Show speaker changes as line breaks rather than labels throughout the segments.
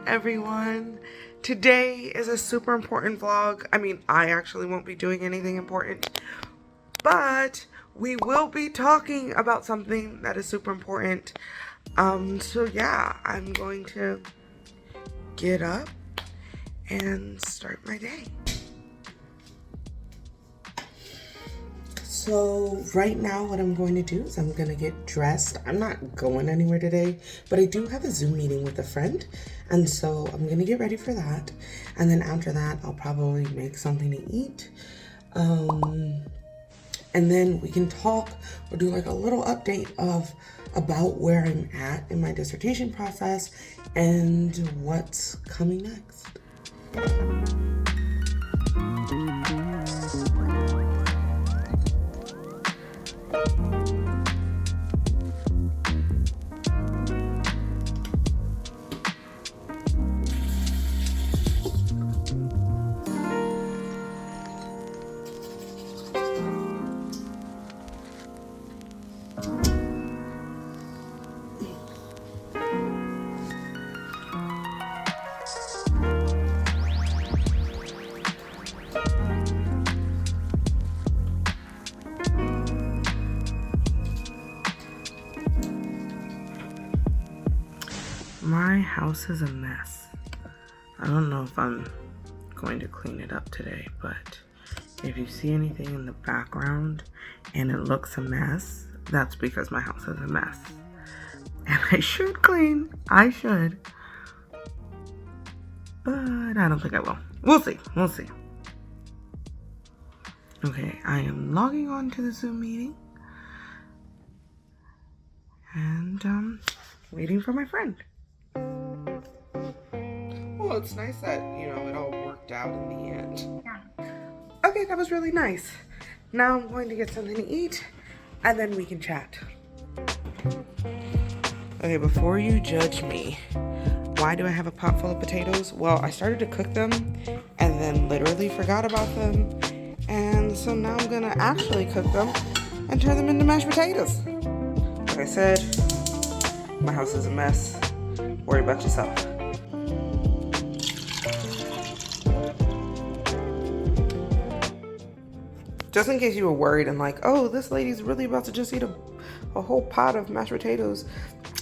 everyone. Today is a super important vlog. I mean, I actually won't be doing anything important, but we will be talking about something that is super important. So yeah, I'm going to get up and start my day. So right now what I'm going to do is I'm going to get dressed. I'm not going anywhere today, but I do have a Zoom meeting with a friend. And so I'm going to get ready for that. And then after that, I'll probably make something to eat. And then we can talk or do like a little update about where I'm at in my dissertation process and what's coming next. My house is a mess. I don't know if I'm going to clean it up today, but if you see anything in the background and it looks a mess, that's because my house is a mess. And I should clean. I should. But I don't think I will. We'll see. We'll see. Okay, I am logging on to the Zoom meeting. And waiting for my friend. Well, it's nice that, it all worked out in the end. Yeah. Okay, that was really nice. Now I'm going to get something to eat, and then we can chat. Okay, before you judge me, why do I have a pot full of potatoes? Well, I started to cook them, and then literally forgot about them. And so now I'm gonna actually cook them and turn them into mashed potatoes. Like I said, my house is a mess. Worry about yourself. Just in case you were worried and like, oh, this lady's really about to just eat a whole pot of mashed potatoes.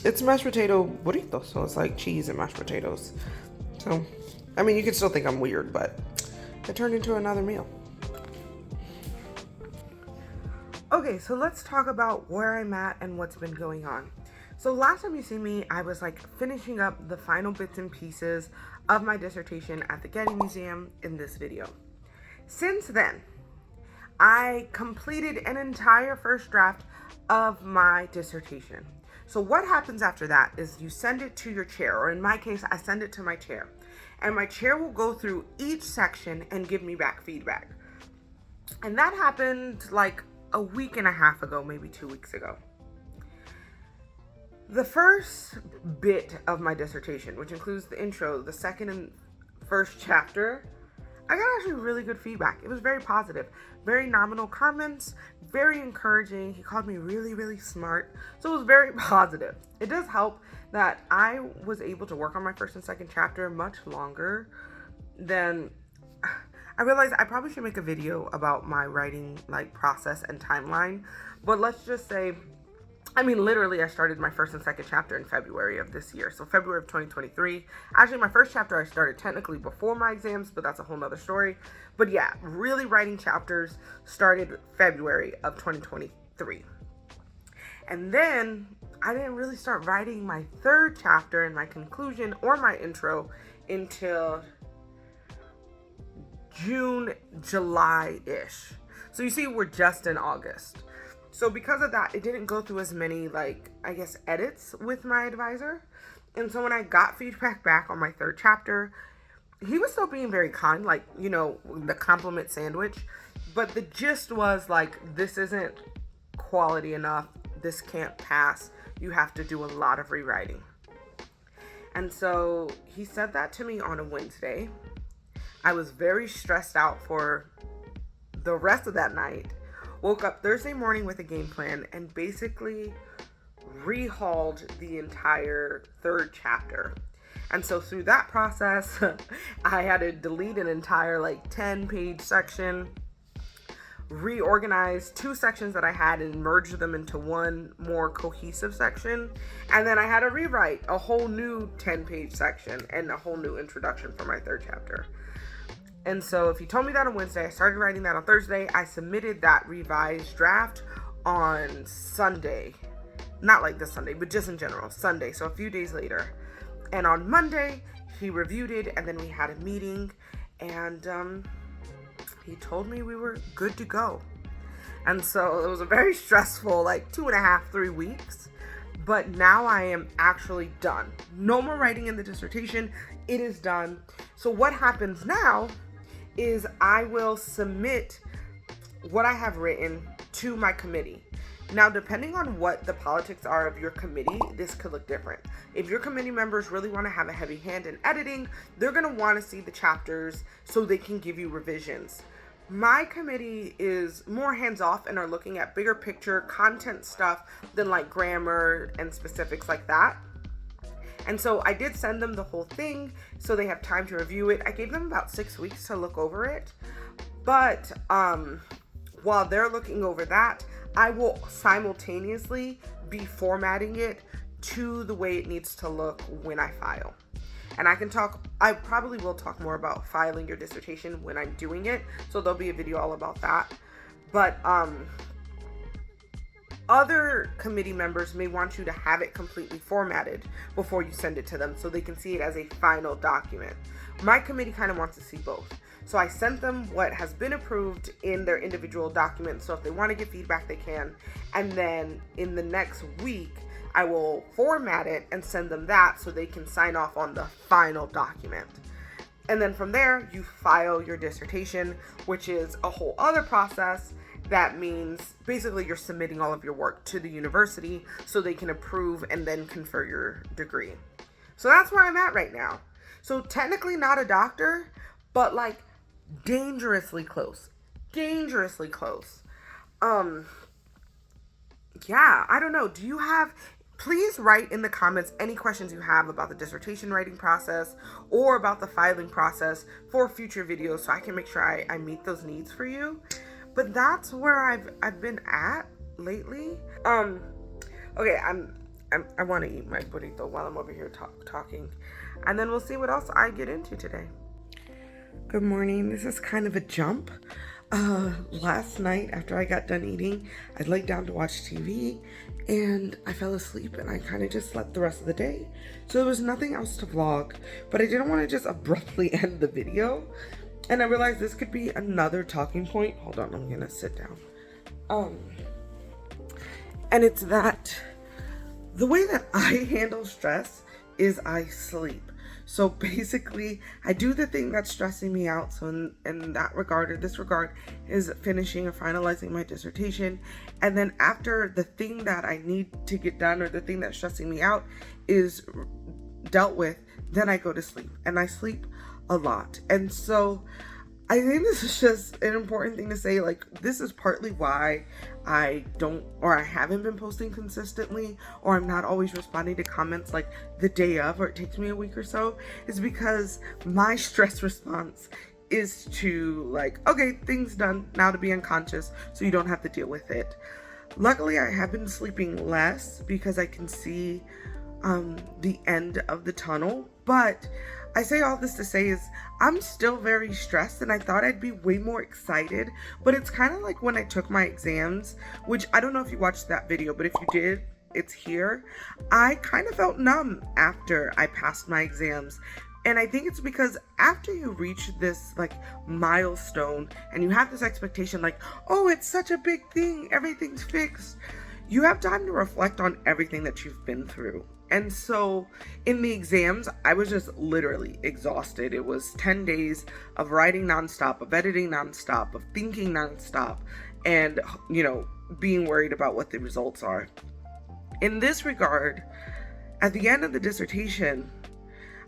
It's mashed potato burrito, so it's like cheese and mashed potatoes. So, I mean, you can still think I'm weird, but it turned into another meal. Okay, so let's talk about where I'm at and what's been going on. So last time you see me, I was like finishing up the final bits and pieces of my dissertation at the Getty Museum in this video. Since then, I completed an entire first draft of my dissertation. So what happens after that is you send it to your chair, or in my case, I send it to my chair. And my chair will go through each section and give me back feedback. And that happened like a week and a half ago, maybe 2 weeks ago. The first bit of my dissertation, which includes the intro, the second and first chapter, I got actually really good feedback. It was very positive, very nominal comments, very encouraging. He called me really, really smart. So it was very positive. It does help that I was able to work on my first and second chapter much longer than I realized I probably should make a video about my writing process and timeline. But let's just say, literally I started my first and second chapter in February of this year. So February of 2023. Actually, my first chapter I started technically before my exams, but that's a whole nother story. But yeah, really writing chapters started February of 2023. And then I didn't really start writing my third chapter and my conclusion or my intro until June, July-ish. So you see, we're just in August. So because of that, it didn't go through as many, edits with my advisor. And so when I got feedback back on my third chapter, he was still being very kind, the compliment sandwich. But the gist was, this isn't quality enough. This can't pass. You have to do a lot of rewriting. And so he said that to me on a Wednesday. I was very stressed out for the rest of that night. Woke up Thursday morning with a game plan and basically rehauled the entire third chapter. And so through that process, I had to delete an entire 10-page section, reorganize 2 sections that I had and merge them into one more cohesive section. And then I had to rewrite a whole new 10-page section and a whole new introduction for my 3rd chapter. And so if you told me that on Wednesday, I started writing that on Thursday. I submitted that revised draft on Sunday. Not like this Sunday, but just in general, Sunday. So a few days later. And on Monday, he reviewed it, and then we had a meeting, and he told me we were good to go. And so it was a very stressful 2.5, 3 weeks. But now I am actually done. No more writing in the dissertation. It is done. So what happens now is I will submit what I have written to my committee. Now, depending on what the politics are of your committee, this could look different. If your committee members really want to have a heavy hand in editing, they're going to want to see the chapters so they can give you revisions. My committee is more hands-off and are looking at bigger picture content stuff than grammar and specifics like that. And so I did send them the whole thing so they have time to review it. I gave them about 6 weeks to look over it. But while they're looking over that, I will simultaneously be formatting it to the way it needs to look when I file. And I probably will talk more about filing your dissertation when I'm doing it. So there'll be a video all about that. But other committee members may want you to have it completely formatted before you send it to them so they can see it as a final document. My committee kind of wants to see both. So I sent them what has been approved in their individual documents. So if they want to give feedback, they can. And then in the next week, I will format it and send them that so they can sign off on the final document. And then from there, you file your dissertation, which is a whole other process. That means basically you're submitting all of your work to the university so they can approve and then confer your degree. So that's where I'm at right now. So technically not a doctor, but dangerously close. Dangerously close. Yeah, I don't know. Please write in the comments any questions you have about the dissertation writing process or about the filing process for future videos so I can make sure I meet those needs for you. But that's where I've been at lately. Okay, I want to eat my burrito while I'm over here talking, and then we'll see what else I get into today. Good morning. This is kind of a jump. Last night after I got done eating, I laid down to watch TV and I fell asleep and I kind of just slept the rest of the day. So there was nothing else to vlog, but I didn't want to just abruptly end the video. And I realized this could be another talking point. Hold on, I'm gonna sit down. And it's that the way that I handle stress is I sleep. So basically, I do the thing that's stressing me out. So in that regard, or this regard, is finishing or finalizing my dissertation. And then after the thing that I need to get done or the thing that's stressing me out is dealt with, then I go to sleep. And I sleep a lot. And so I think this is just an important thing to say. This is partly why I haven't been posting consistently, or I'm not always responding to comments the day of, or it takes me a week or so, is because my stress response is to okay, things done, now to be unconscious so you don't have to deal with it. Luckily, I have been sleeping less because I can see the end of the tunnel, but I say all this to say is I'm still very stressed, and I thought I'd be way more excited, but it's kind of like when I took my exams, which I don't know if you watched that video, but if you did, it's here. I kind of felt numb after I passed my exams. And I think it's because after you reach this milestone and you have this expectation oh, it's such a big thing, everything's fixed, you have time to reflect on everything that you've been through. And so in the exams, I was just literally exhausted. It was 10 days of writing nonstop, of editing nonstop, of thinking nonstop, and, being worried about what the results are. In this regard, at the end of the dissertation,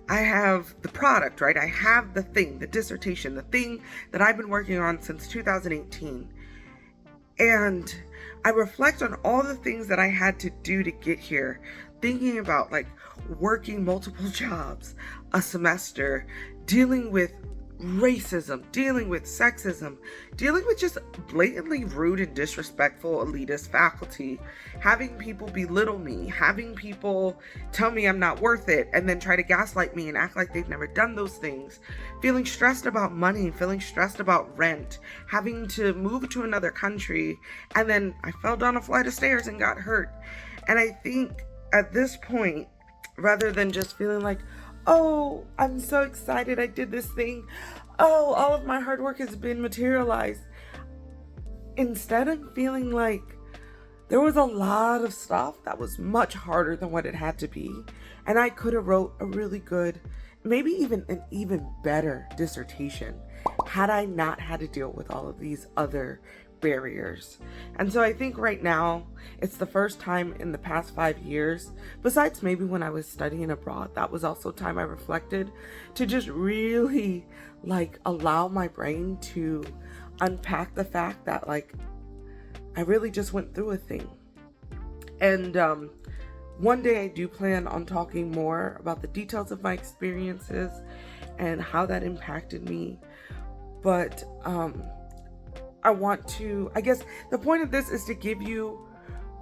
I have the product, right? I have the thing, the dissertation, the thing that I've been working on since 2018. And I reflect on all the things that I had to do to get here, thinking about working multiple jobs a semester, dealing with racism, dealing with sexism, dealing with just blatantly rude and disrespectful elitist faculty, having people belittle me, having people tell me I'm not worth it, and then try to gaslight me and act like they've never done those things, feeling stressed about money, feeling stressed about rent, having to move to another country, and then I fell down a flight of stairs and got hurt. And I think at this point, rather than just feeling like, oh, I'm so excited I did this thing, oh, all of my hard work has been materialized, instead of feeling like there was a lot of stuff that was much harder than what it had to be, and I could have wrote a really good, maybe even an even better dissertation had I not had to deal with all of these other barriers. And so I think right now it's the first time in the past 5 years, besides maybe when I was studying abroad, that was also time I reflected to just really like allow my brain to unpack the fact that like I really just went through a thing. And one day I do plan on talking more about the details of my experiences and how that impacted me. But I guess the point of this is to give you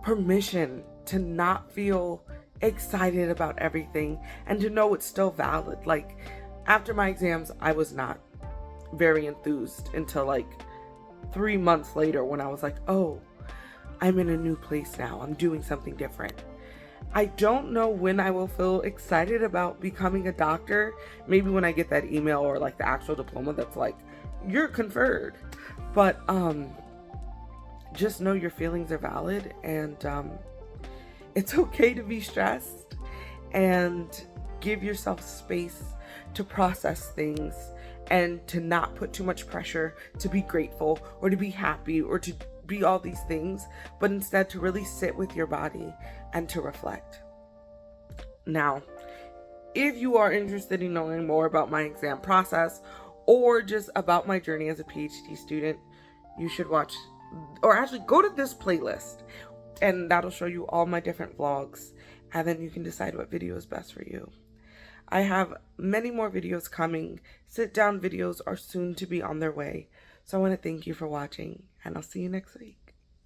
permission to not feel excited about everything and to know it's still valid. Like after my exams, I was not very enthused until like 3 months later when I was like, oh, I'm in a new place now. I'm doing something different. I don't know when I will feel excited about becoming a doctor. Maybe when I get that email or like the actual diploma that's like, you're conferred. But just know your feelings are valid, and it's okay to be stressed, and give yourself space to process things and to not put too much pressure to be grateful or to be happy or to be all these things, but instead to really sit with your body and to reflect. Now, if you are interested in knowing more about my exam process or just about my journey as a PhD student, you should watch, or actually go to this playlist, and that'll show you all my different vlogs, and then you can decide what video is best for you. I have many more videos coming. Sit down videos are soon to be on their way. So I want to thank you for watching, and I'll see you next week.